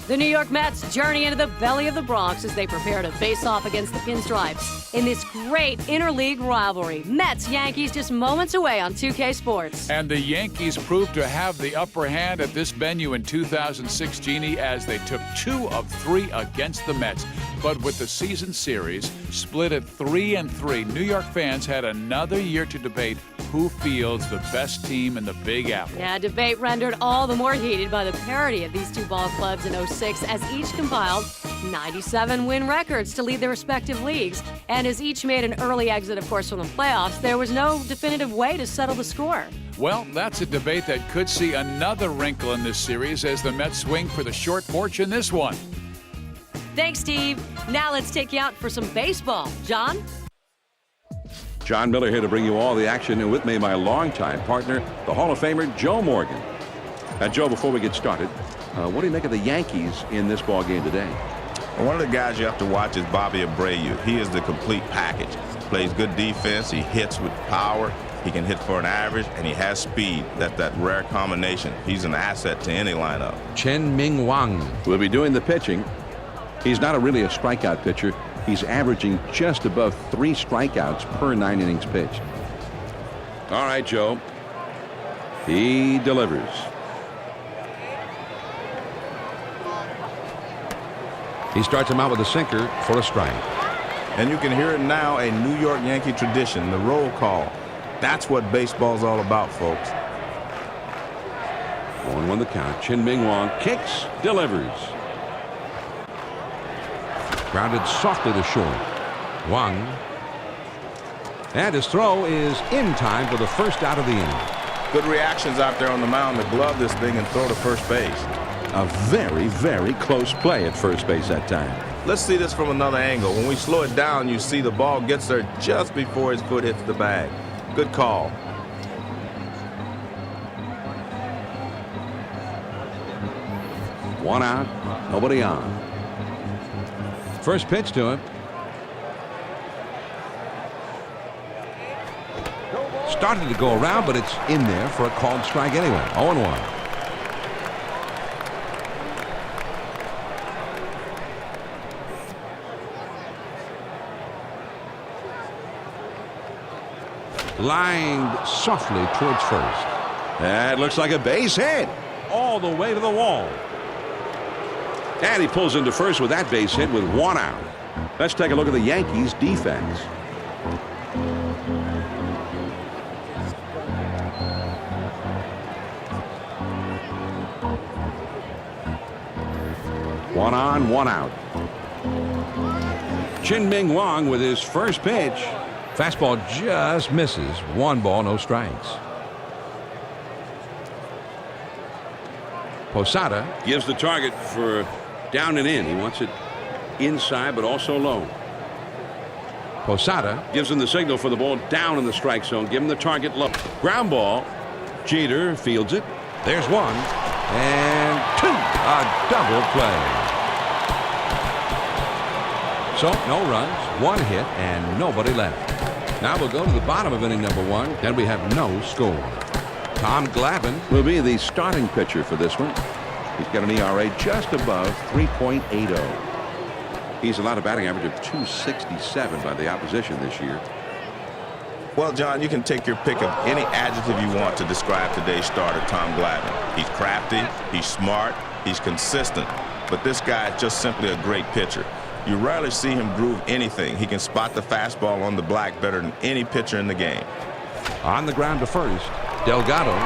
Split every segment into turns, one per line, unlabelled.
The New York Mets journey into the belly of the Bronx as they prepare to face off against the Pinstripes in this great interleague rivalry. Mets-Yankees just moments away on 2K Sports.
And the Yankees proved to have the upper hand at this venue in 2006, Jeannie, as they took 2 of 3 against the Mets. But with the season series split at 3-3, New York fans had another year to debate who fields the best team in the Big Apple.
Yeah, debate rendered all the more heated by the parity of these two ball clubs in '06 as each compiled 97 win records to lead their respective leagues. And as each made an early exit, of course, from the playoffs, there was no definitive way to settle the score.
Well, that's a debate that could see another wrinkle in this series as the Mets swing for the short porch in this one.
Thanks, Steve. Now let's take you out for some baseball. John?
John Miller here to bring you all the action, and with me, my longtime partner, the Hall of Famer, Joe Morgan. Joe, before we get started, what do you make of the Yankees in this ball game today?
Well, one of the guys you have to watch is Bobby Abreu. He is the complete package. Plays good defense. He hits with power. He can hit for an average, and he has speed. That's that rare combination. He's an asset to any lineup.
Chien-Ming Wang will be doing the pitching. He's not really a strikeout pitcher. He's averaging just above 3 strikeouts per 9 innings pitched. All right, Joe. He delivers. He starts him out with a sinker for a strike.
And you can hear it now, a New York Yankee tradition, the roll call. That's what baseball's all about, folks.
1-1 the count. Chien-Ming Wang kicks, delivers. Grounded softly to short. Wang. And his throw is in time for the first out of the inning.
Good reactions out there on the mound to glove this thing and throw to first base.
A very, very close play at first base that time.
Let's see this from another angle. When we slow it down, you see the ball gets there just before his foot hits the bag. Good call.
One out, nobody on. First pitch to him. Started to go around, but it's in there for a called strike anyway. 0-1. Lined softly towards first. That looks like a base hit. All the way to the wall. And he pulls into first with that base hit with 1 out. Let's take a look at the Yankees defense. One on, 1 out. Chien-Ming Wang with his first pitch. Fastball just misses. 1 ball, no strikes. Posada gives the target for down and in. He wants it inside, but also low. Posada gives him the signal for the ball down in the strike zone. Give him the target low. Ground ball. Jeter fields it. There's 1 and 2. A double play. So no runs, 1 hit, and nobody left. Now we'll go to the bottom of inning number 1, and we have no score. Tom Glavine will be the starting pitcher for this one. He's got an ERA just above 3.80. He's allowed a batting average of 267 by the opposition this year.
Well, John, you can take your pick of any adjective you want to describe today's starter, Tom Glavine. He's crafty, he's smart, he's consistent, but this guy is just simply a great pitcher. You rarely see him groove anything. He can spot the fastball on the black better than any pitcher in the game.
On the ground to first, Delgado.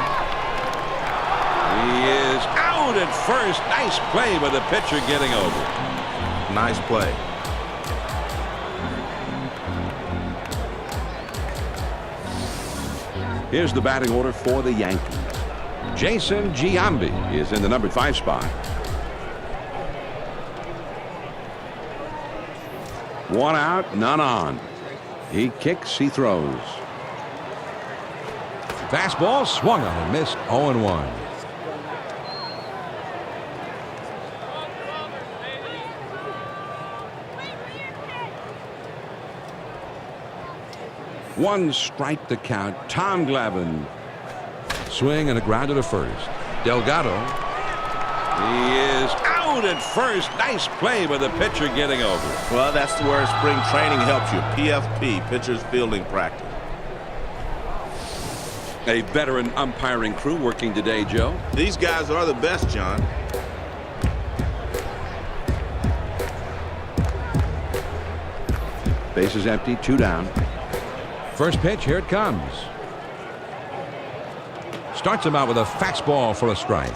He is out at first. Nice play by the pitcher getting over.
Nice play.
Here's the batting order for the Yankees. Jason Giambi is in the number 5 spot. 1 out, none on. He kicks, he throws. Fastball swung on and missed. 0-1. One strike to count. Tom Glavine. Swing and a grounder to first. Delgado. He is out. out at first. Nice play by the pitcher getting over.
Well, that's where spring training helps you. PFP, pitcher's fielding practice.
A veteran umpiring crew working today, Joe.
These guys are the best, John.
Base is empty, 2 down. First pitch, here it comes. Starts him out with a fastball for a strike.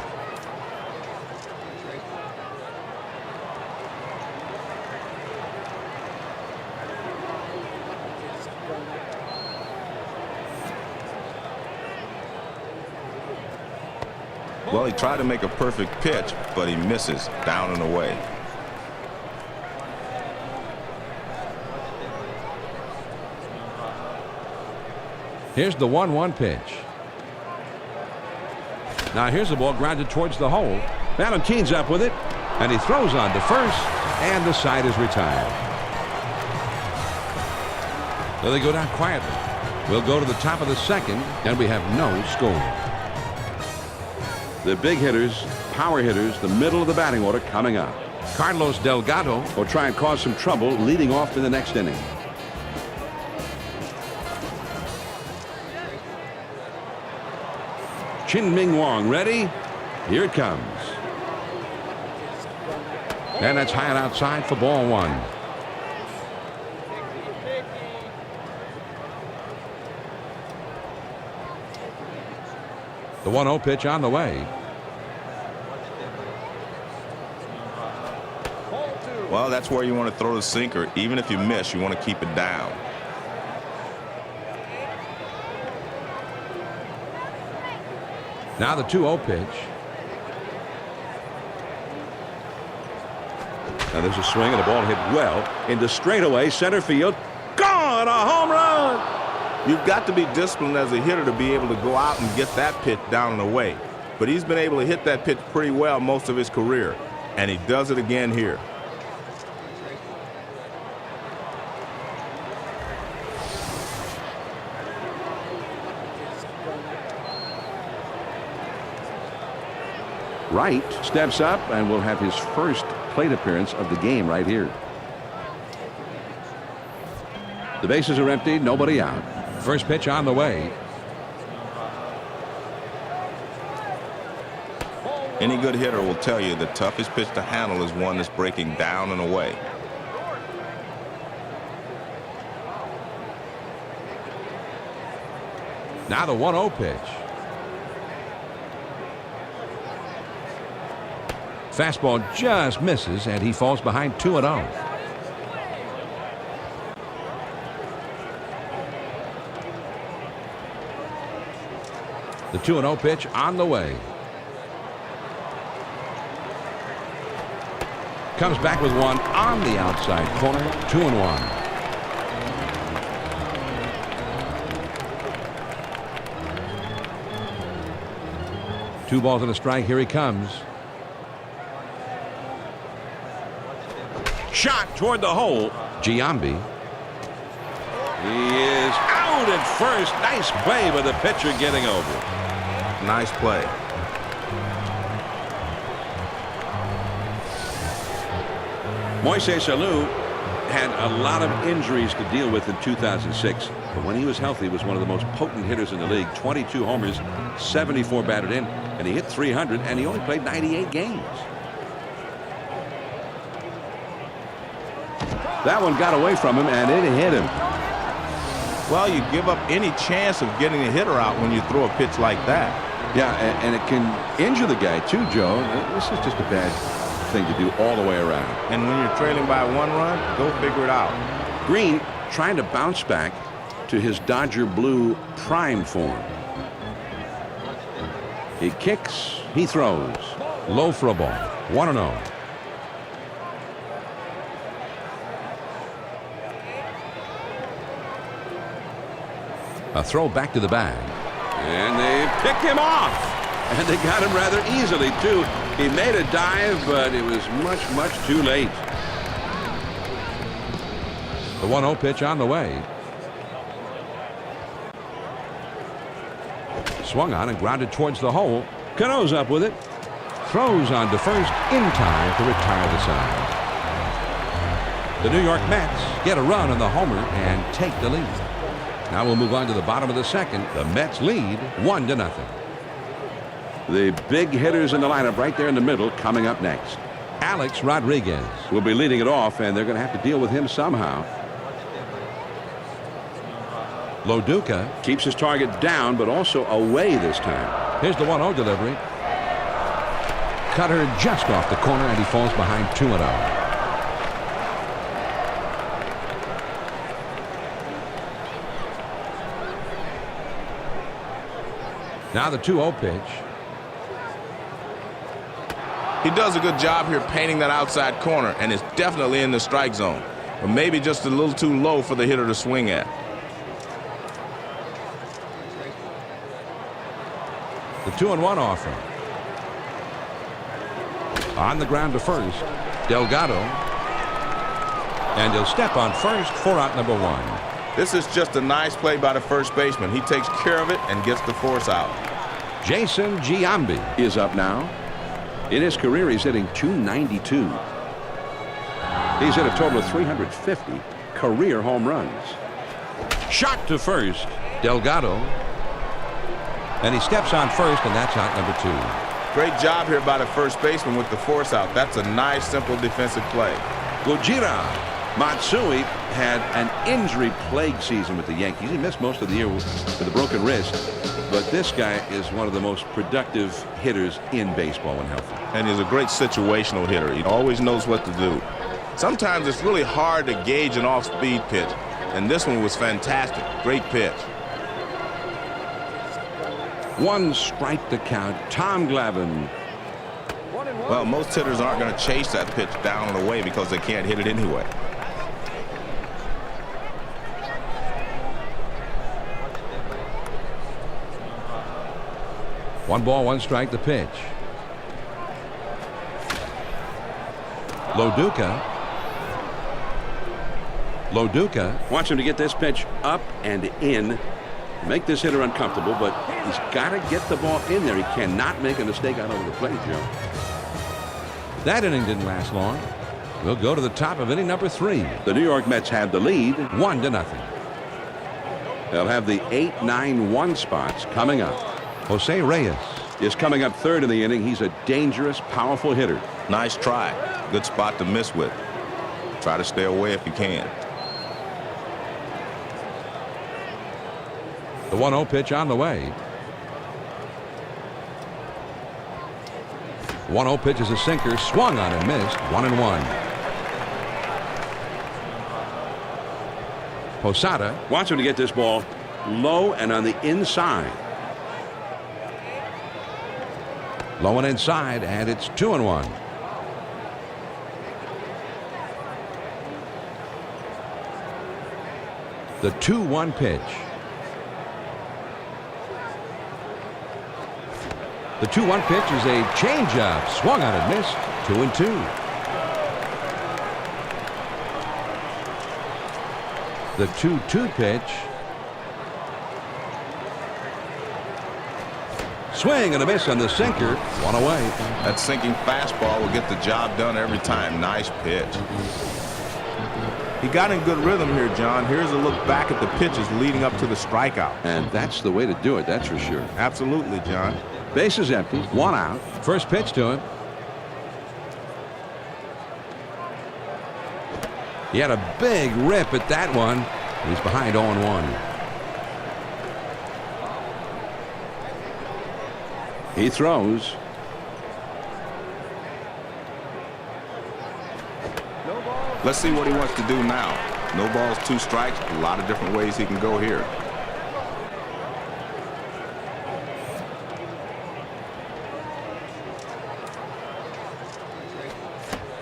Well, he tried to make a perfect pitch, but he misses down and away.
Here's the 1-1 pitch. Now here's the ball grounded towards the hole. Valentine's up with it, and he throws on to first, and the side is retired. So they go down quietly. We'll go to the top of the second, and we have no score. The big hitters, power hitters, the middle of the batting order coming up. Carlos Delgado will try and cause some trouble leading off in the next inning. Chin Ming Wong ready. Here it comes. And that's high and outside for ball 1. The 1-0 pitch on the way.
Well, that's where you want to throw the sinker. Even if you miss, you want to keep it down.
Now the 2-0 pitch. Now there's a swing and the ball hit well into straightaway center field. Gone! A home run!
You've got to be disciplined as a hitter to be able to go out and get that pitch down and away. But he's been able to hit that pitch pretty well most of his career. And he does it again here.
Wright steps up and will have his first plate appearance of the game right here. The bases are empty, nobody out. First pitch on the way.
Any good hitter will tell you the toughest pitch to handle is one that's breaking down and away.
Now the 1-0 pitch. Fastball just misses, and he falls behind 2-0. The 2-0 pitch on the way. Comes back with one on the outside corner. 2-1. Two balls and a strike. Here he comes. Shot toward the hole. Giambi. He is out at first. Nice play by the pitcher getting over.
Nice play.
Moises Alou had a lot of injuries to deal with in 2006, but when he was healthy, he was one of the most potent hitters in the league. 22 homers, 74 batted in, and he hit 300, and he only played 98 games. That one got away from him, and it hit him.
Well, you give up any chance of getting a hitter out when you throw a pitch like that.
Yeah, and it can injure the guy too, Joe. This is just a bad thing to do all the way around.
And when you're trailing by 1 run, go figure it out.
Green trying to bounce back to his Dodger blue prime form. He kicks, he throws. Low for a ball. 1-0. A throw back to the bag. And they picked him off. And they got him rather easily, too. He made a dive, but it was much, much too late. The 1-0 pitch on the way. Swung on and grounded towards the hole. Cano's up with it. throws on to first in time to retire the side. The New York Mets get a run on the homer and take the lead. Now we'll move on to the bottom of the second. The Mets lead 1-0. The big hitters in the lineup right there in the middle coming up next. Alex Rodriguez will be leading it off, and they're going to have to deal with him somehow. Loduca keeps his target down, but also away this time. Here's the 1-0 delivery. Cutter just off the corner, and he falls behind 2-0. Now the 2-0 pitch.
He does a good job here painting that outside corner, and is definitely in the strike zone, but maybe just a little too low for the hitter to swing at.
The 2-1 offer. On the ground to first, Delgado. And he'll step on first for out number 1.
This is just a nice play by the first baseman. He takes care of it and gets the force out.
Jason Giambi is up now. In his career, he's hitting .292. He's hit a total of 350 career home runs. Shot to first, Delgado. And he steps on first, and that's out number 2.
Great job here by the first baseman with the force out. That's a nice, simple defensive play.
Gojira Matsui had an injury-plagued season with the Yankees. He missed most of the year with a broken wrist. But this guy is one of the most productive hitters in baseball when healthy.
And he's a great situational hitter. He always knows what to do. Sometimes it's really hard to gauge an off-speed pitch. And this one was fantastic. Great pitch.
1 strike to count. Tom Glavine.
Well, most hitters aren't going to chase that pitch down and away because they can't hit it anyway.
One ball, 1 strike, the pitch. Loduca wants him to get this pitch up and in. Make this hitter uncomfortable, but he's got to get the ball in there. He cannot make a mistake out over the plate, Joe. That inning didn't last long. We'll go to the top of inning number 3. The New York Mets have the lead 1-0. They'll have the 8-9-1 spots coming up. Jose Reyes is coming up 3rd in the inning. He's a dangerous, powerful hitter.
Nice try. Good spot to miss with. Try to stay away if you can.
The 1-0 pitch on the way. 1-0 pitch is a sinker. Swung on and missed. 1-1. Posada wants him to get this ball low and on the inside. Low and inside, and it's 2-1. The 2-1 pitch. The 2-1 pitch is a changeup. Swung on and missed. 2-2. The 2-2 pitch. Swing and a miss on the sinker. 1 away.
That sinking fastball will get the job done every time. Nice pitch. He got in good rhythm here, John. Here's a look back at the pitches leading up to the strikeout.
And that's the way to do it, that's for sure.
Absolutely, John.
Base is empty. 1 out. First pitch to him. He had a big rip at that one. He's behind 0-1. He throws.
Let's see what he wants to do now. No balls, 2 strikes. A lot of different ways he can go here.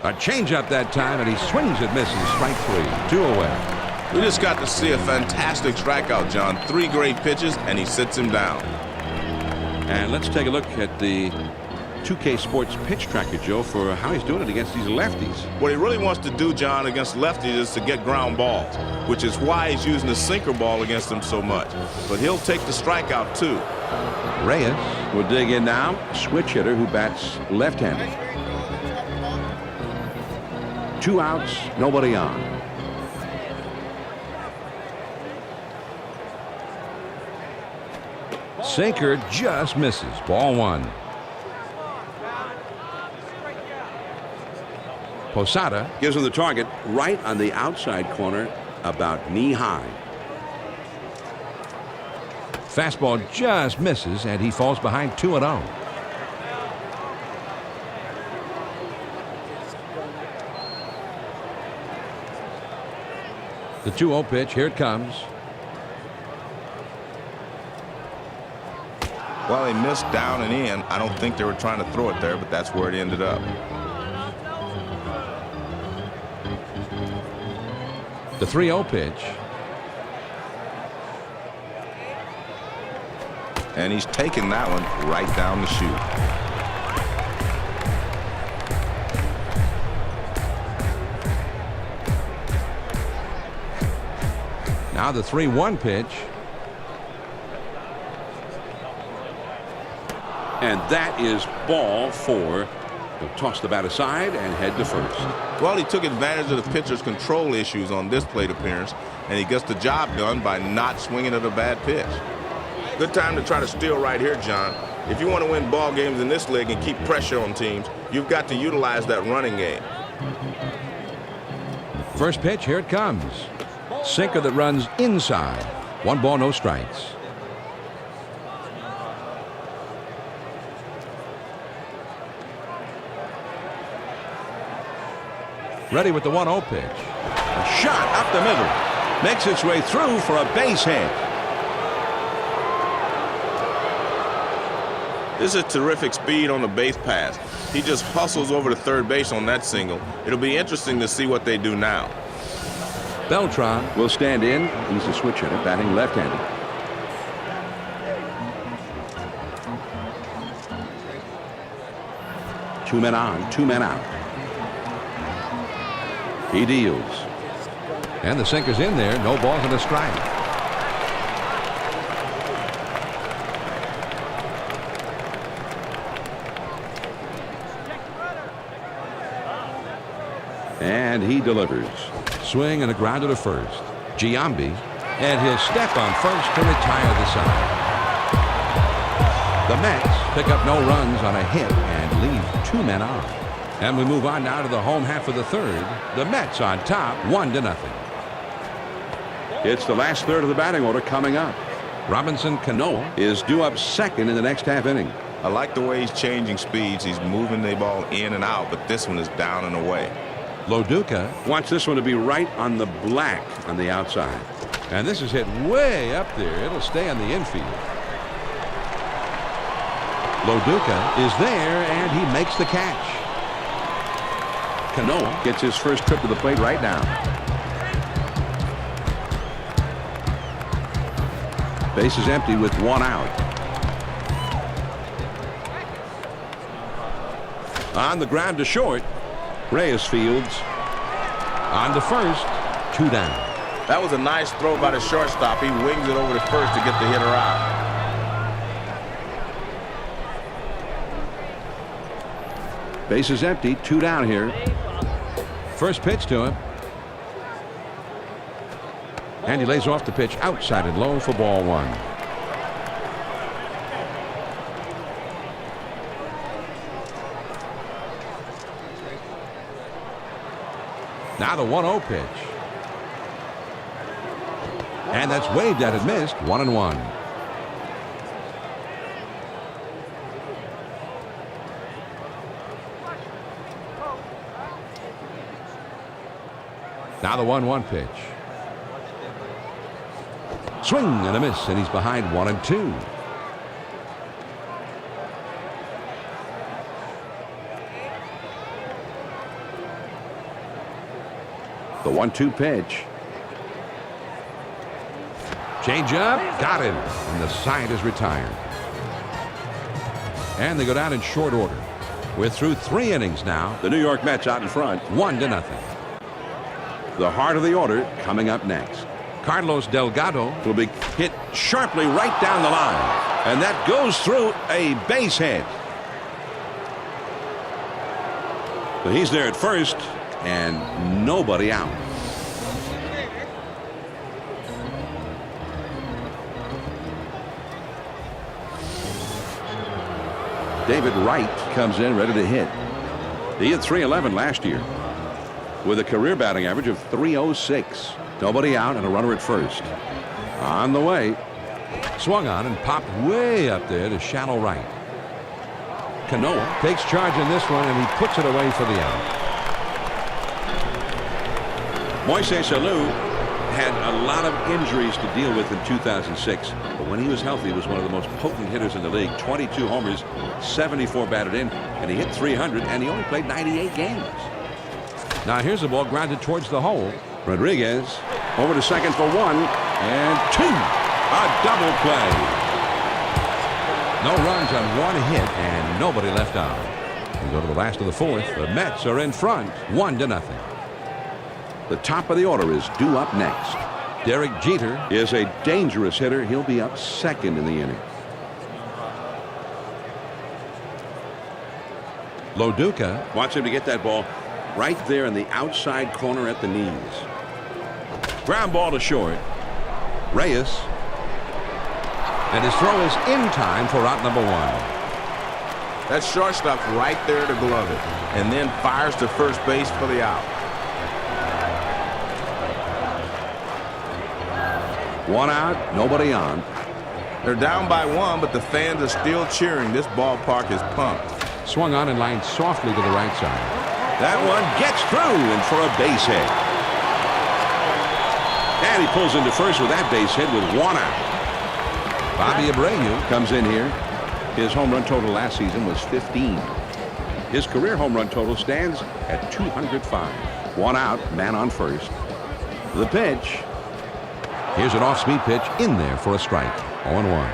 A changeup that time, and he swings and misses. Strike 3. 2 away.
We just got to see a fantastic strikeout, John. 3 great pitches, and he sits him down.
And let's take a look at the 2K Sports pitch tracker, Joe, for how he's doing it against these lefties.
What he really wants to do, John, against lefties is to get ground balls, which is why he's using the sinker ball against them so much. But he'll take the strikeout, too.
Reyes will dig in now. Switch hitter who bats left-handed. 2 outs, nobody on. Sinker just misses. Ball 1. Posada gives him the target right on the outside corner, about knee-high. Fastball just misses, and he falls behind 2-0. The 2-0 pitch, here it comes.
Well, they missed down and in. I don't think they were trying to throw it there, but that's where it ended up.
The 3-0 pitch.
And he's taking that one right down the chute.
Now the 3-1 pitch. And that is ball 4. He'll toss the bat aside and head to first.
Well, he took advantage of the pitcher's control issues on this plate appearance, and he gets the job done by not swinging at a bad pitch. Good time to try to steal right here, John. If you want to win ball games in this league and keep pressure on teams, you've got to utilize that running game.
First pitch, here it comes. Sinker that runs inside. 1 ball, no strikes. Ready with the 1-0 pitch. A shot up the middle. Makes its way through for a base hit.
This is terrific speed on the base pass. He just hustles over to third base on that single. It'll be interesting to see what they do now.
Beltran will stand in. He's a switch hitter, batting left-handed. Two men on, 2 men out. He deals. And the sinker's in there. No balls and a strike. And he delivers. Swing and a grounder to first. Giambi. And he'll step on first to retire the side. The Mets pick up no runs on a hit and leave 2 men on. And we move on now to the home half of the third. The Mets on top, 1-0. It's the last third of the batting order coming up. Robinson Cano is due up second in the next half inning.
I like the way he's changing speeds. He's moving the ball in and out, but this one is down and away.
Loduca wants this one to be right on the black on the outside. And this is hit way up there. It'll stay on the infield. Loduca is there, and he makes the catch. Cano gets his first trip to the plate right now. Base is empty with 1 out. On the ground to short. Reyes fields. On to first. 2 down.
That was a nice throw by the shortstop. He wings it over to first to get the hitter out.
Base is empty. 2 down here. First pitch to him. And he lays off the pitch outside and low for ball 1. Now the 1-0 pitch. And that's waved at and missed. 1-1. Now the 1-1 pitch. Swing and a miss, and he's behind 1-2. The 1-2 pitch. Change up, got him, and the side is retired. And they go down in short order. We're through 3 innings now. The New York Mets out in front, 1-0. The heart of the order coming up next. Carlos Delgado will be hit sharply right down the line. And that goes through a base hit. So he's there at first, and nobody out. David Wright comes in ready to hit. He hit .311 last year with a career batting average of .306. Nobody out and a runner at first. On the way. Swung on and popped way up there to shallow right. Canoa takes charge in this one, and he puts it away for the out. Moises Alou had a lot of injuries to deal with in 2006, but when he was healthy, he was one of the most potent hitters in the league. 22 homers, 74 batted in, and he hit .300, and he only played 98 games. Now here's the ball grounded towards the hole. Rodriguez over to second for 1 and 2. A double play. No runs on 1 hit and nobody left out. We go to the last of the 4th. The Mets are in front, 1-0. The top of the order is due up next. Derek Jeter is a dangerous hitter. He'll be up second in the inning. Loduca wants him to get that ball right there in the outside corner at the knees. Ground ball to short. Reyes. And his throw is in time for out number 1.
That shortstop's right there to glove it, and then fires to first base for the out.
1 out, nobody on.
They're down by 1, but the fans are still cheering. This ballpark is pumped.
Swung on and lined softly to the right side. That one gets through and for a base hit. And he pulls into first with that base hit with 1 out. Bobby Abreu comes in here. His home run total last season was 15. His career home run total stands at 205. 1 out, man on first. The pitch. Here's an off-speed pitch in there for a strike. 0-1.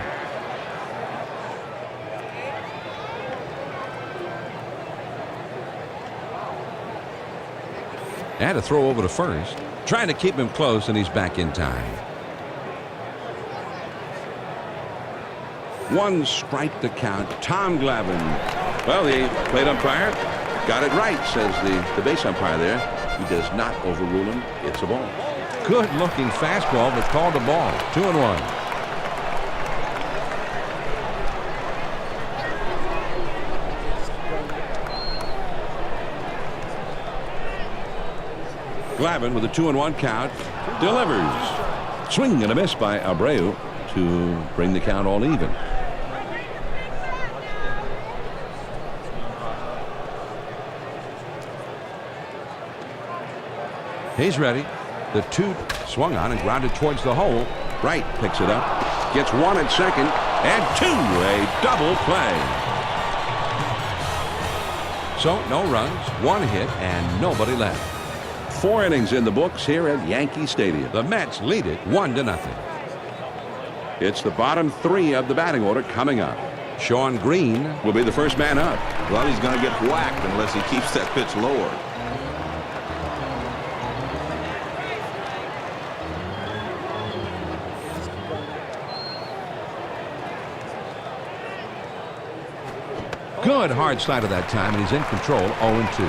And a throw over to first. Trying to keep him close, and he's back in time. 1 strike to count. Tom Glavine. Well, the plate umpire got it right, says the base umpire there. He does not overrule him. It's a ball. Good-looking fastball, but called a ball. 2-1. Glavine with a 2-1 count delivers. Swing and a miss by Abreu to bring the count all even. He's ready. The 2 swung on and grounded towards the hole. Wright picks it up, gets 1 at second, and 2, a double play. So no runs, 1 hit, and nobody left. 4 innings in the books here at Yankee Stadium. The Mets lead it 1-0. It's the bottom 3 of the batting order coming up. Sean Green will be the first man up.
Well, he's going to get whacked unless he keeps that pitch lower.
Good hard slider that time, and he's in control. 0-2.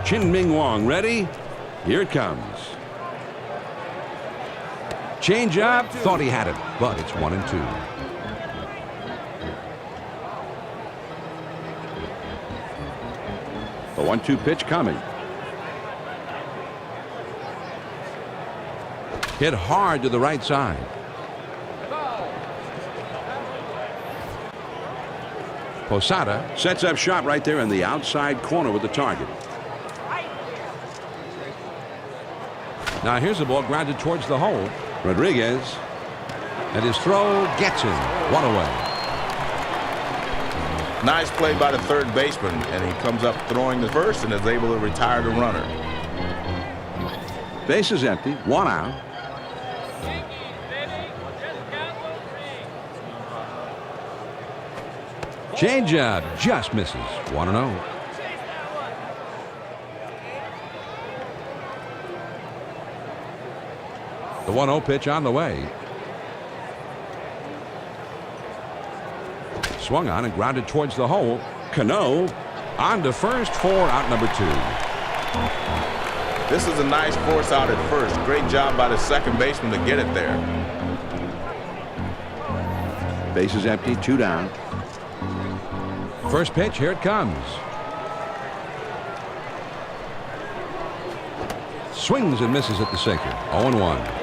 Chin-Ming Wong ready. Here it comes. Change up. Thought he had it, but it's 1-2. The 1-2 pitch coming. Hit hard to the right side. Posada sets up shop right there in the outside corner with the target. Now here's the ball grounded towards the hole. Rodriguez. And his throw gets him. 1 away.
Nice play by the third baseman, and he comes up throwing the first and is able to retire the runner.
Base is empty. 1 out. Changeup just misses. 1-0. The 1-0 pitch on the way. Swung on and grounded towards the hole. Cano on to first for out number 2.
This is a nice force out at first. Great job by the second baseman to get it there.
Base is empty, 2 down. First pitch, here it comes. Swings and misses at the sinker. 0-1.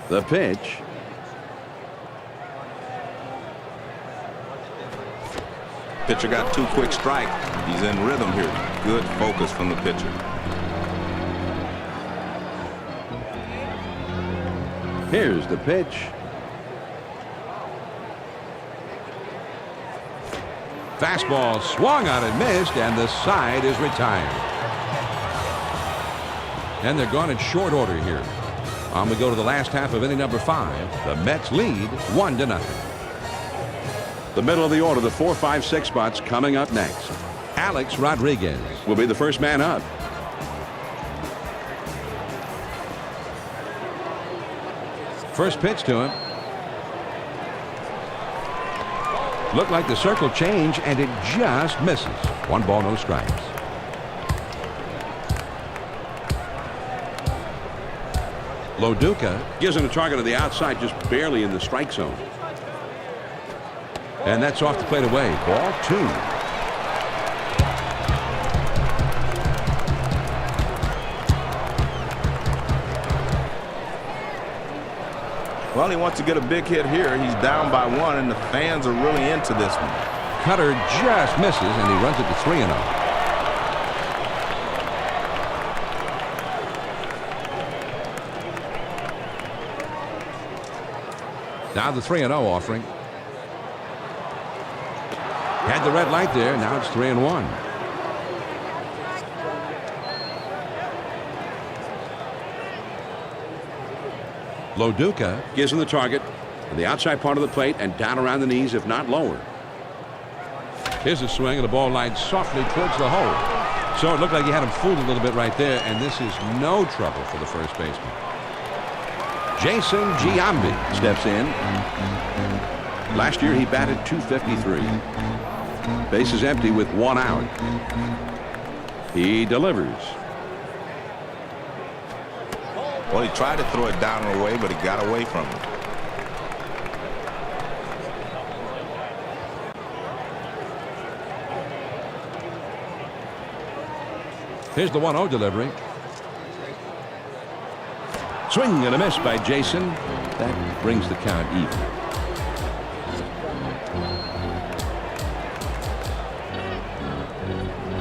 The pitch.
Pitcher got 2 quick strikes. He's in rhythm here. Good focus from the pitcher.
Here's the pitch. Fastball swung on and missed, and the side is retired. And they're gone in short order here. On we go to the last half of inning number 5. The Mets lead 1-0. The middle of the order, the 4, 5, 6 spots coming up next. Alex Rodriguez will be the first man up. First pitch to him. Looked like the circle change, and it just misses. 1 ball, no strikes. Loduca gives him a target on the outside, just barely in the strike zone. And that's off the plate away. Ball 2.
Well, he wants to get a big hit here. He's down by 1, and the fans are really into this one.
Cutter just misses, and he runs it to 3-0. Now the 3-0 offering. Had the red light there. Now it's 3-1. Loduca gives him the target on the outside part of the plate and down around the knees, if not lower. Here's a swing, and the ball lies softly towards the hole. So it looked like he had him fooled a little bit right there, and this is no trouble for the first baseman. Jason Giambi steps in. Last year he batted .253. Base is empty with 1 out. He delivers.
Well, he tried to throw it down and away, but he got away from it.
Here's the 1-0 delivery. Swing and a miss by Jason. That brings the count even.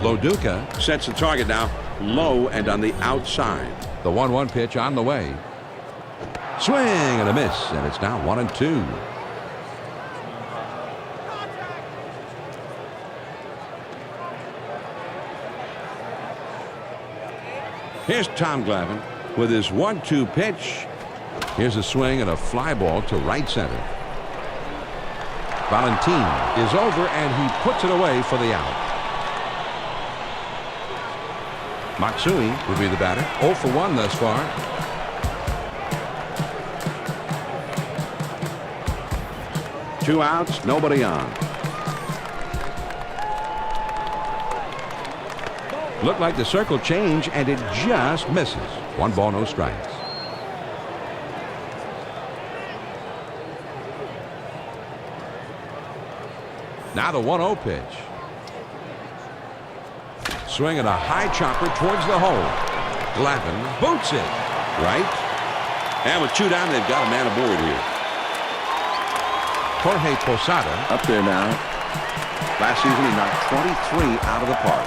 Loduca sets the target now low and on the outside. The 1-1 pitch on the way. Swing and a miss, and it's now 1-2. Here's Tom Glavine with his 1-2 pitch. Here's a swing and a fly ball to right center. Valentin is over, and he puts it away for the out. Matsui will be the batter. 0 for 1 thus far. Two outs, nobody on. Looked like the circle change, and it just misses. 1 ball, no strikes. Now the 1-0 pitch. Swinging a high chopper towards the hole. Glavine boots it right. And with 2 down, they've got a man aboard here. Jorge Posada up there now. Last season, he knocked 23 out of the park.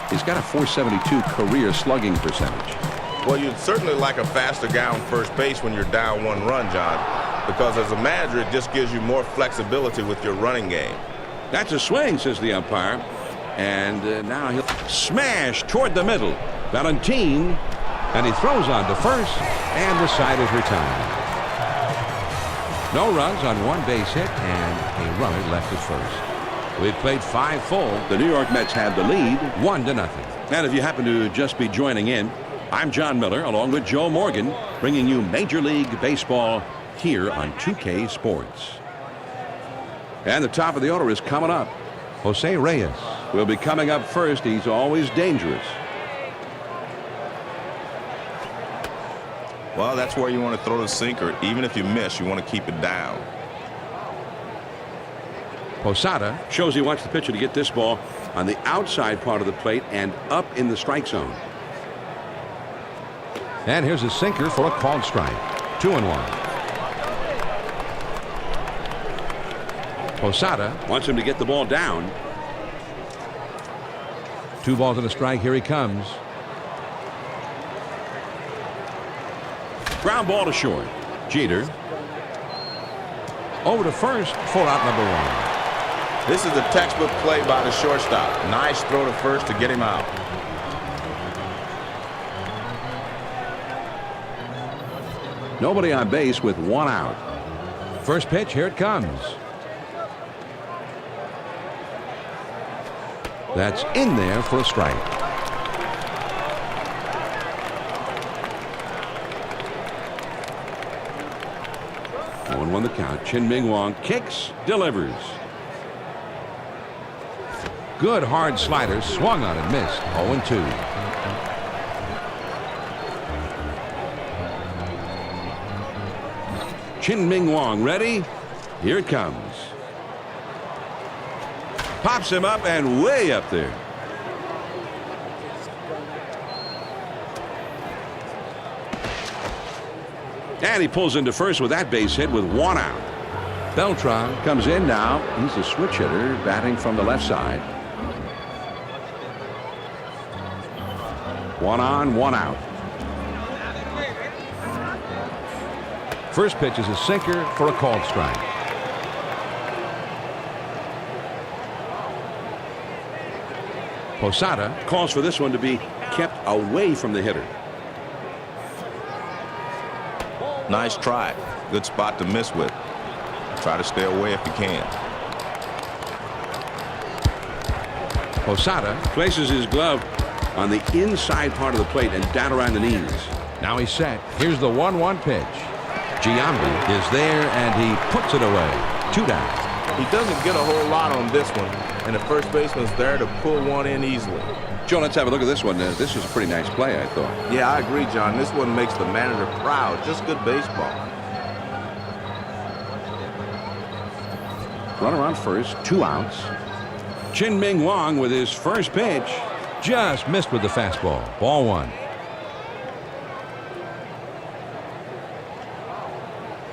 He's got a .472 career slugging percentage.
Well, you'd certainly like a faster guy on first base when you're down 1 run, John, because as a manager, it just gives you more flexibility with your running game.
That's a swing, says the umpire. And now he'll smash toward the middle. Valentin, and he throws on to first, and the side is retired. No runs on one base hit and a runner left at first. We've played 5 full. The New York Mets have the lead 1-0. And if you happen to just be joining in, I'm John Miller along with Joe Morgan, bringing you Major League Baseball here on 2K Sports. And the top of the order is coming up. Jose Reyes will be coming up first. He's always dangerous.
Well, that's where you want to throw the sinker. Even if you miss, you want to keep it down.
Posada shows he wants the pitcher to get this ball on the outside part of the plate and up in the strike zone. And here's a sinker for a called strike. 2-1. Posada wants him to get the ball down. 2 balls and a strike. Here he comes. Ground ball to short. Jeter over to first for out number 1.
This is a textbook play by the shortstop. Nice throw to first to get him out.
Nobody on base with 1 out. First pitch, here it comes. That's in there for a strike. 1-1 the count. Chin-Ming Wong kicks, delivers. Good hard slider, swung on and missed. 0-2. Chin-Ming Wong ready. Here it comes. Pops him up and way up there. And he pulls into first with that base hit with 1 out. Beltran comes in now. He's a switch hitter batting from the left side. 1 on, 1 out. First pitch is a sinker for a called strike. Posada calls for this one to be kept away from the hitter.
Nice try. Good spot to miss with. Try to stay away if you can.
Posada places his glove on the inside part of the plate and down around the knees. Now he's set. Here's the 1-1 pitch. Giambi is there and he puts it away. 2 down.
He doesn't get a whole lot on this one, and the first baseman's there to pull one in easily.
Joe, let's have a look at this one. This is a pretty nice play, I thought.
Yeah, I agree, John. This one makes the manager proud. Just good baseball.
Runner on first, 2 outs. Chin-Ming Wong with his first pitch. Just missed with the fastball. Ball 1.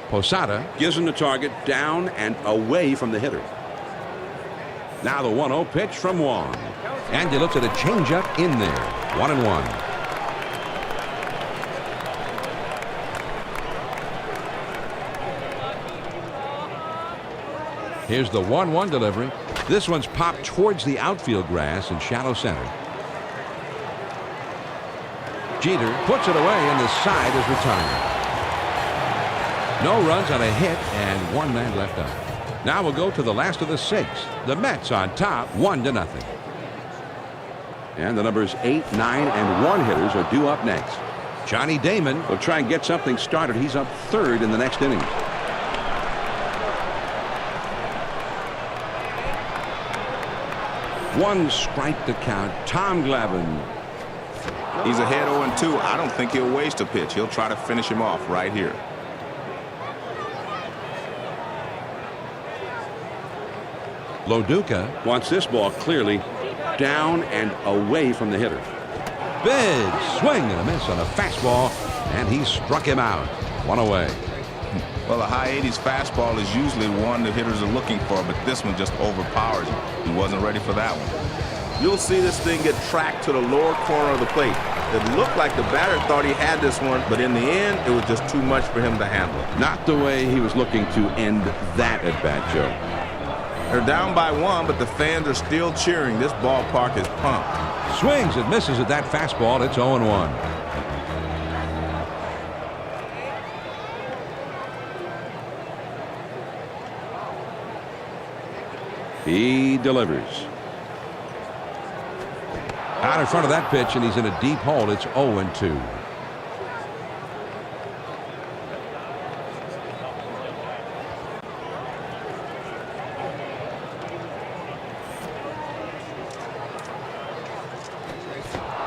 Posada gives him the target down and away from the hitter. Now the 1-0 pitch from Wong. And he looks at a changeup in there. 1-1. Here's the 1-1 delivery. This one's popped towards the outfield grass in shallow center. Jeter puts it away and the side is retired. No runs on a hit and 1 man left up. Now we'll go to the last of the 6. The Mets on top 1-0. And the numbers 8, 9, and 1 hitters are due up next. Johnny Damon will try and get something started. He's up 3rd in the next inning. One strike to count. Tom Glavine.
He's ahead 0-2. I don't think he'll waste a pitch. He'll try to finish him off right here.
Loduca wants this ball clearly down and away from the hitter. Big swing and a miss on a fastball, and he struck him out. 1 away.
Well, a high 80s fastball is usually one the hitters are looking for, but this one just overpowers him. He wasn't ready for that one. You'll see this thing get tracked to the lower corner of the plate. It looked like the batter thought he had this one, but in the end, it was just too much for him to handle.
Not the way he was looking to end that at bat, Joe.
They're down by 1, but the fans are still cheering. This ballpark is pumped.
Swings and misses at that fastball. It's 0-1. He delivers. Out in front of that pitch, and he's in a deep hole. It's 0-2.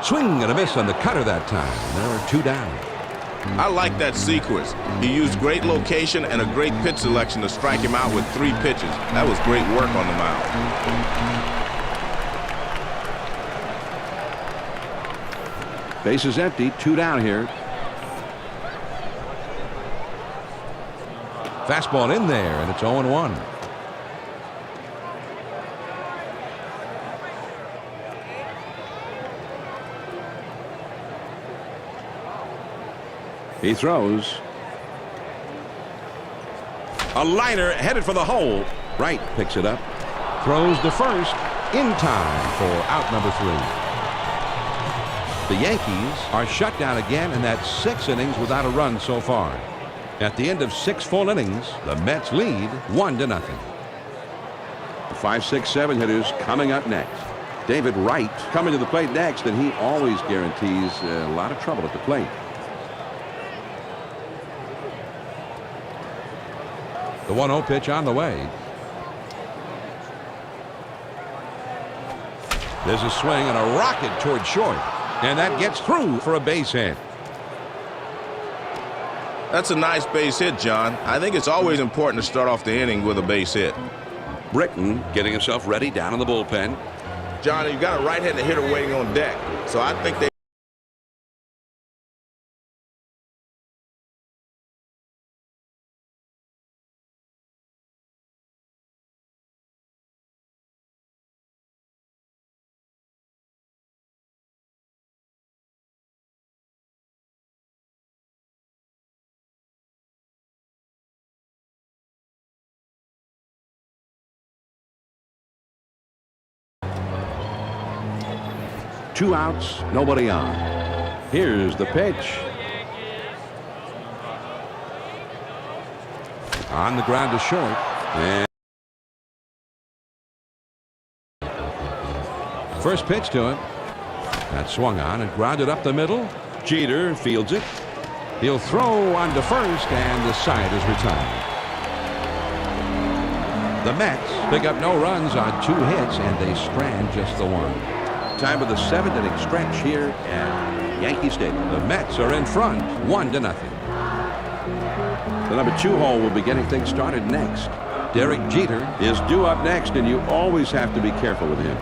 Swing and a miss on the cutter that time. There are 2 down.
I like that sequence. He used great location and a great pitch selection to strike him out with 3 pitches. That was great work on the mound.
Base is empty. 2 down here. Fastball in there, and it's 0-1. He throws. A liner headed for the hole. Wright picks it up. Throws to first in time for out number 3. The Yankees are shut down again, and that's 6 innings without a run so far. At the end of 6 full innings, the Mets lead 1-0. The 5, 6, 7 hitters coming up next. David Wright coming to the plate next, and he always guarantees a lot of trouble at the plate. The 1-0 pitch on the way. There's a swing and a rocket toward short. And that gets through for a base hit.
That's a nice base hit, John. I think it's always important to start off the inning with a base hit.
Britton getting himself ready down in the bullpen.
John, you've got a right-handed hitter waiting on deck. So I think they...
Two outs, nobody on. Here's the pitch. On the ground to short. And first pitch to him. That swung on and grounded up the middle. Jeter fields it. He'll throw on to first, and the side is retired. The Mets pick up no runs on 2 hits, and they strand just the 1. Time of the 7th-inning stretch here at Yankee Stadium. The Mets are in front, 1-0. The number 2 hole will be getting things started next. Derek Jeter is due up next, and you always have to be careful with him.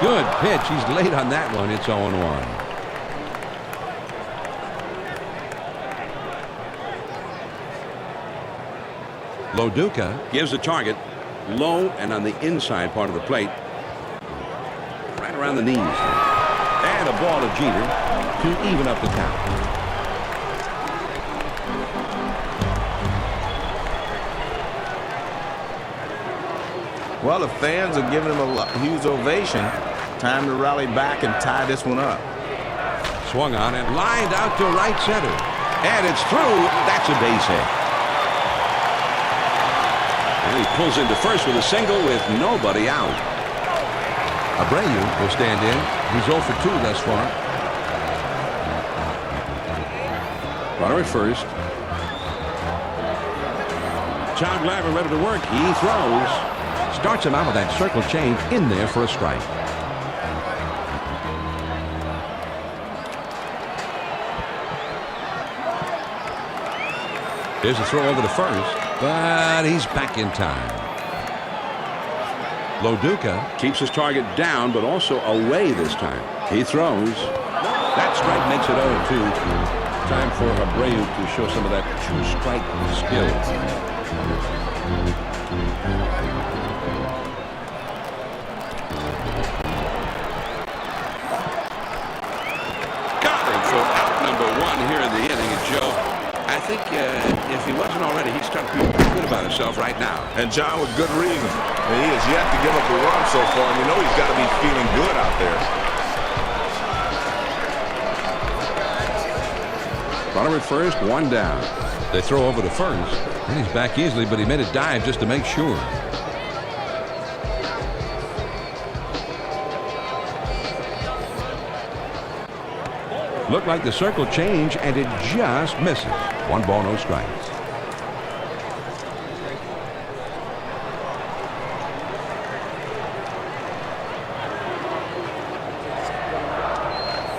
Good pitch. He's late on that one. It's 0-1. Loduca gives the target low and on the inside part of the plate. Right around the knees. And a ball to Jeter to even up the count.
Well, the fans are giving him a huge ovation. Time to rally back and tie this one up.
Swung on and lined out to right center. And it's through. That's a base hit. And he pulls into first with a single with nobody out. Abreu will stand in. He's 0 for 2 thus far. Runner at first. John Glavine ready to work. He throws. Starts him out with that circle change in there for a strike. Here's a throw over to first, but he's back in time. Loduca keeps his target down, but also away this time. He throws. That strike makes it 0-2. Time for Abreu to show some of that true strike skill. Got him for out number 1 here in the inning. And Joe, I think if he wasn't already, he'd start feeling pretty good about himself right now.
And John, with good reason. And he has yet to give up a run so far, and you know he's got to be feeling good out there.
Runner at first, one down. They throw over to first, and he's back easily, but he made a dive just to make sure. Looked like the circle change, and it just misses. 1 ball, no strikes.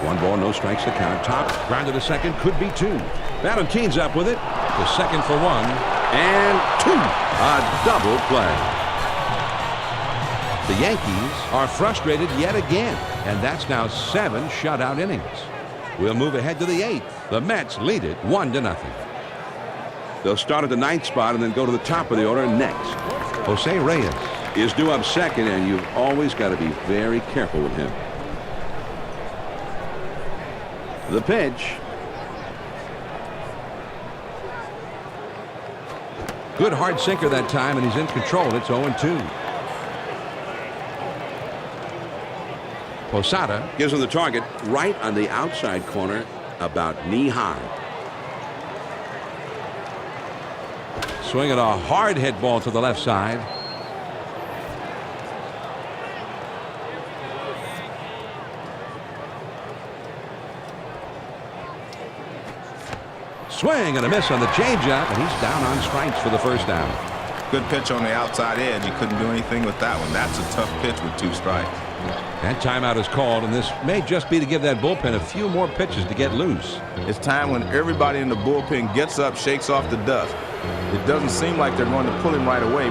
One ball, no strikes to count. Top, ground to the second, could be 2. Valentine's up with it. The second for 1, and 2. A double play. The Yankees are frustrated yet again, and that's now 7 shutout innings. We'll move ahead to the 8th. The Mets lead it 1-0. They'll start at the 9th spot and then go to the top of the order next. Jose Reyes is due up second, and you've always got to be very careful with him. The pitch. Good hard sinker that time, and he's in control. It's 0-2. Posada gives him the target right on the outside corner, about knee high. Swinging a hard hit ball to the left side. Swing and a miss on the changeup, and he's down on strikes for the first down.
Good pitch on the outside edge. You couldn't do anything with that one. That's a tough pitch with 2 strikes.
That timeout is called, and this may just be to give that bullpen a few more pitches to get loose.
It's time when everybody in the bullpen gets up, shakes off the dust. It doesn't seem like they're going to pull him right away.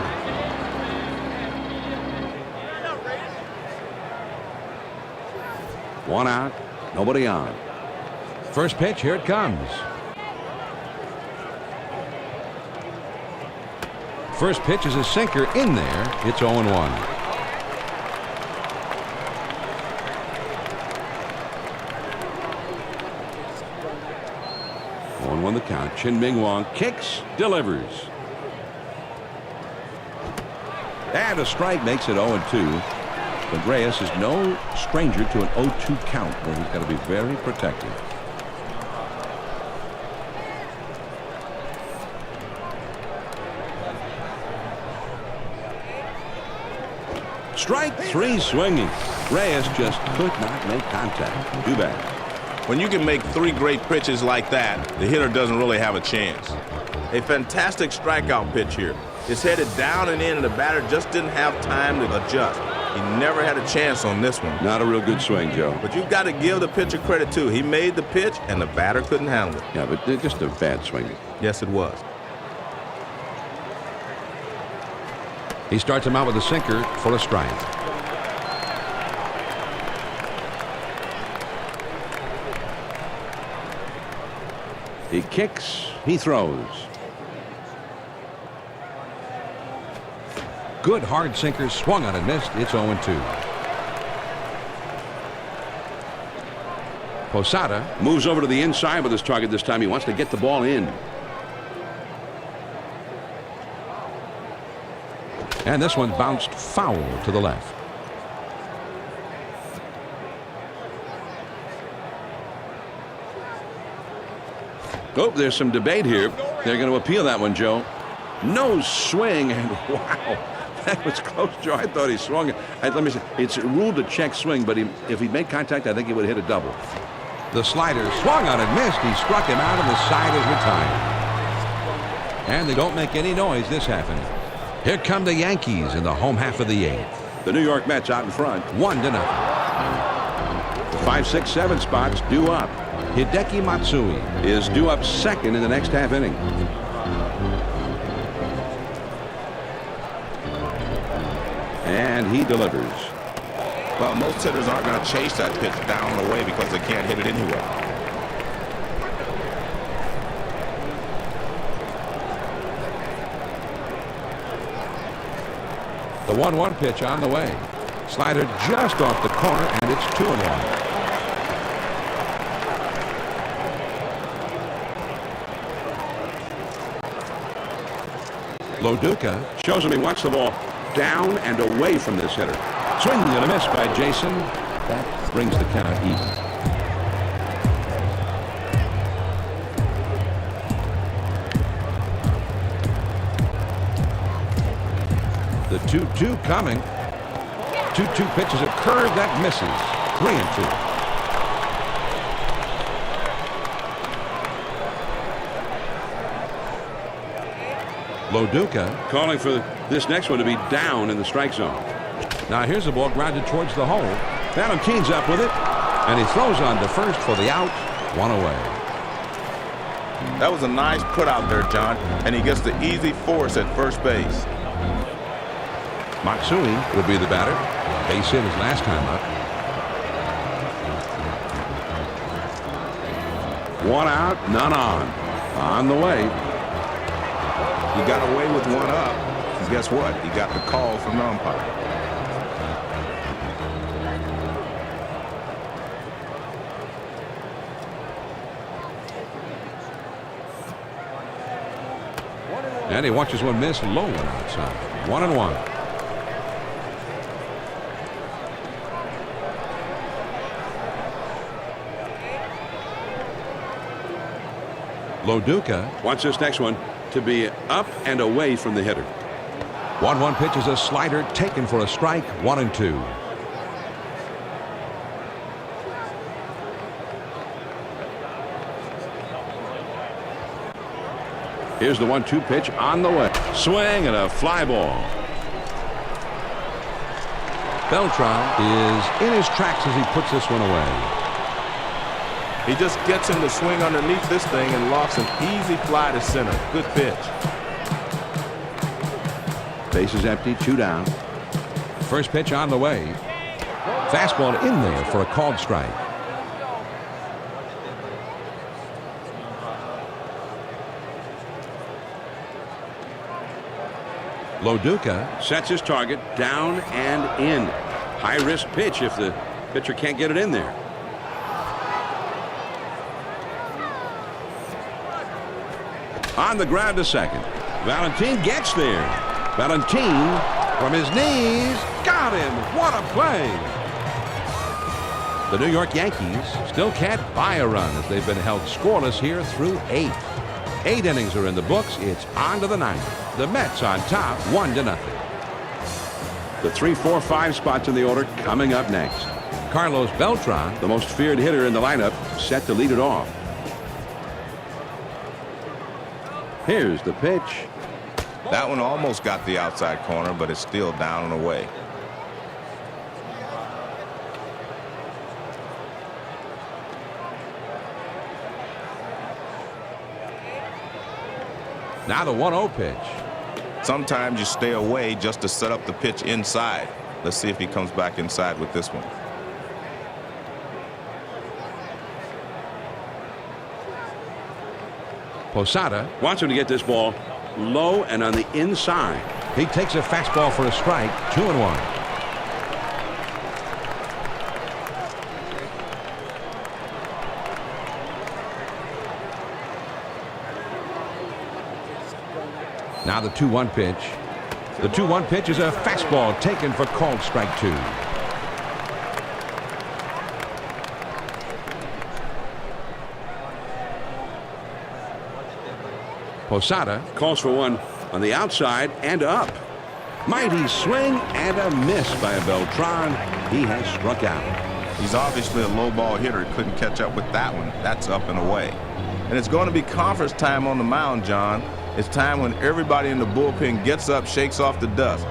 One out, nobody on. First pitch, here it comes. First pitch is a sinker in there. It's 0-1. 1-1 the count. Chin Ming Wong kicks, delivers. And a strike makes it 0-2. But Reyes is no stranger to an 0-2 count where he's got to be very protective. Strike 3 swinging. Reyes just could not make contact. Too bad.
When you can make 3 great pitches like that, the hitter doesn't really have a chance. A fantastic strikeout pitch here. It's headed down and in, and the batter just didn't have time to adjust. He never had a chance on this one.
Not a real good swing, Joe.
But you've got to give the pitcher credit, too. He made the pitch, and the batter couldn't handle it.
Yeah, but just a bad swing.
Yes, it was.
He starts him out with a sinker for a strike. He kicks, he throws. Good hard sinker, swung on and missed. It's 0-2. Posada moves over to the inside with his target this time. He wants to get the ball in. And this one bounced foul to the left. Oh, there's some debate here. They're going to appeal that one, Joe. No swing, and wow, that was close, Joe. I thought he swung it. Let me see. It's ruled a check swing, but if he made contact, I think he would have hit a double. The slider swung on and missed. He struck him out, and the side is retired. And they don't make any noise this half inning. Here come the Yankees in the home half of the 8th. The New York Mets out in front, 1-0. The 5, 6, 7 spots due up. Hideki Matsui is due up second in the next half inning. And he delivers.
Well, most hitters aren't going to chase that pitch down and away because they can't hit it anyway.
The 1-1 pitch on the way. Slider just off the corner, and it's 2-1. Loduca shows him he wants the ball down and away from this hitter. Swing and a miss by Jason. That brings the count even. 2-2 coming. 2-2 pitches a curve that misses. 3-2. Loduca calling for this next one to be down in the strike zone. Now here's the ball grounded towards the hole. Valentine's up with it, and he throws on to first for the out. One away.
That was a nice put out there, John, and he gets the easy force at first base.
Matsui will be the batter. Base hit his last time up. One out, none on. On the way.
He got away with one up. And guess what? He got the call from the umpire.
And he watches one miss low and outside. 1-1. Loduca wants this next one to be up and away from the hitter. 1-1 pitch is a slider taken for a strike. 1-2. Here's the 1-2 pitch on the way. Swing and a fly ball. Beltran is in his tracks as he puts this one away.
He just gets him to swing underneath this thing and lofts an easy fly to center. Good pitch.
Base is empty, 2 down. First pitch on the way. Fastball in there for a called strike. Loduca sets his target down and in. High risk pitch if the pitcher can't get it in there. On the ground to second. Valentine gets there. Valentine from his knees. Got him. What a play. The New York Yankees still can't buy a run as they've been held scoreless here through 8. 8 innings are in the books. It's on to the 9th. The Mets on top, 1-0. The 3, 4, 5 spots in the order coming up next. Carlos Beltran, the most feared hitter in the lineup, set to lead it off. Here's the pitch.
That one almost got the outside corner, but it's still down and away.
Now the 1-0 pitch.
Sometimes you stay away just to set up the pitch inside. Let's see if he comes back inside with this one.
Posada wants him to get this ball low and on the inside. He takes a fastball for a strike. 2-1. Now the 2-1 pitch. The 2-1 pitch is a fastball taken for called strike 2. Posada calls for one on the outside and up. Mighty swing and a miss by Beltran. He has struck out.
He's obviously a low ball hitter. He couldn't catch up with that one. That's up and away. And it's going to be conference time on the mound, John. It's time when everybody in the bullpen gets up, shakes off the dust.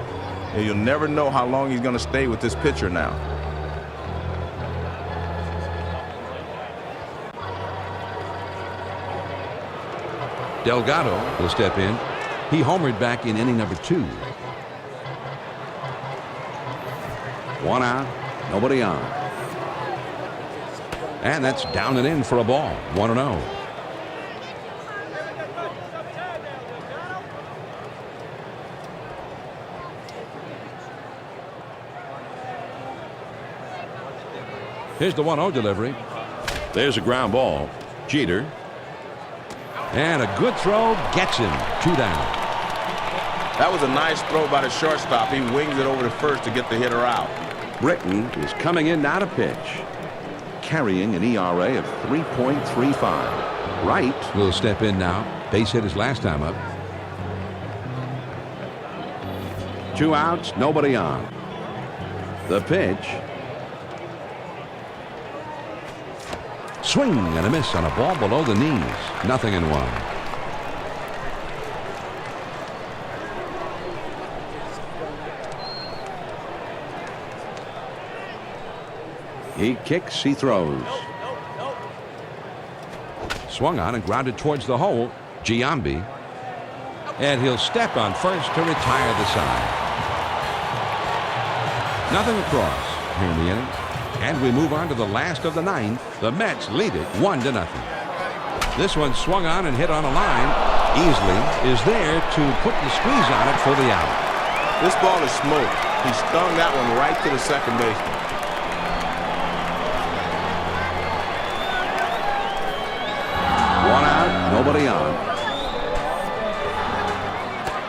And you'll never know how long he's going to stay with this pitcher now.
Delgado will step in. He homered back in inning number 2. 1 out, nobody on. And that's down and in for a ball. 1-0. Here's the 1-0 delivery. There's a ground ball. Jeter. And a good throw gets him. 2 down.
That was a nice throw by the shortstop. He wings it over to first to get the hitter out.
Britton is coming in now to pitch. Carrying an ERA of 3.35. Wright will step in now. Base hit his last time up. 2 outs, nobody on. The pitch. Swing and a miss on a ball below the knees. 0-1. He kicks, he throws. Swung on and grounded towards the hole. Giambi. And he'll step on first to retire the side. Nothing across here in the inning. And we move on to the last of the 9th. The Mets lead it 1-0. This one swung on and hit on a line. Easily is there to put the squeeze on it for the out.
This ball is smoked. He stung that one right to the second baseman.
One out, nobody on.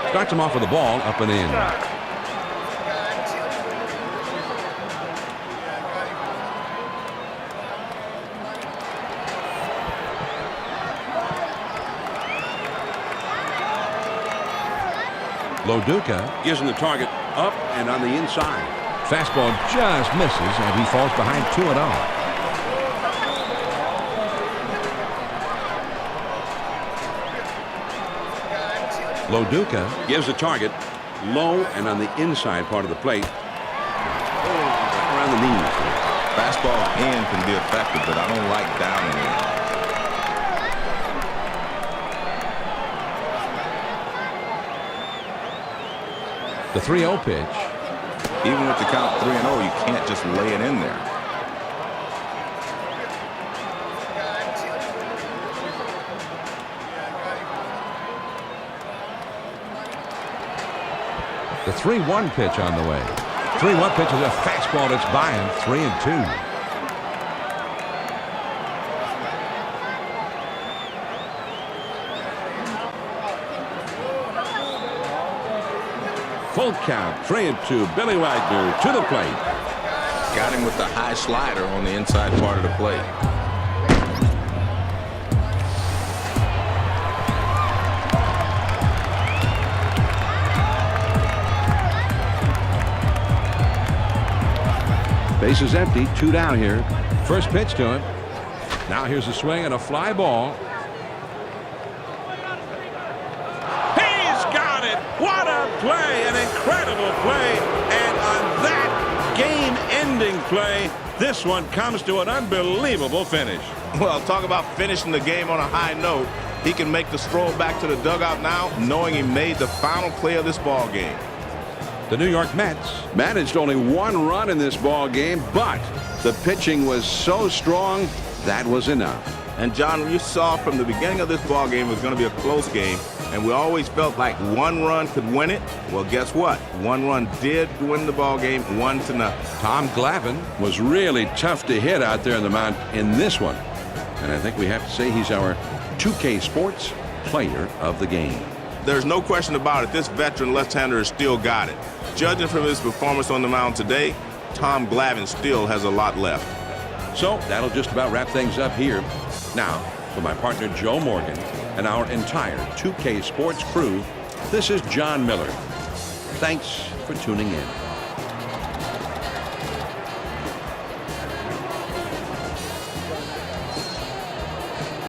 Starts him off with the ball up and in. Loduca gives him the target up and on the inside. Fastball just misses, and he falls behind 2-0. Loduca gives the target low and on the inside part of the plate. Around the knees.
Fastball in can be effective, but I don't like down in.
The 3-0 pitch.
Even with the count 3-0, you can't just lay it in there.
The 3-1 pitch on the way. 3-1 pitch is a fastball that's by him. 3-2. Full count. 3-2. Billy Wagner to the plate.
Got him with the high slider on the inside part of the plate.
Base is empty. 2 down here. First pitch to him. Now here's a swing and a fly ball. He's got it. What a play. An incredible play. And on that game-ending play, this one comes to an unbelievable finish.
Well, talk about finishing the game on a high note. He can make the stroll back to the dugout now, knowing he made the final play of this ball game.
The New York Mets managed only 1 run in this ball game, but the pitching was so strong that was enough.
And John, you saw from the beginning of this ball game it was going to be a close game, and we always felt like 1 run could win it. Well, guess what? 1 run did win the ball game, 1-0.
Tom Glavine was really tough to hit out there in the mound in this one, and I think we have to say he's our 2K Sports Player of the Game.
There's no question about it. This veteran left-hander has still got it. Judging from his performance on the mound today, Tom Glavine still has a lot left.
So that'll just about wrap things up here. Now, for my partner Joe Morgan and our entire 2K Sports crew, this is John Miller. Thanks for tuning in.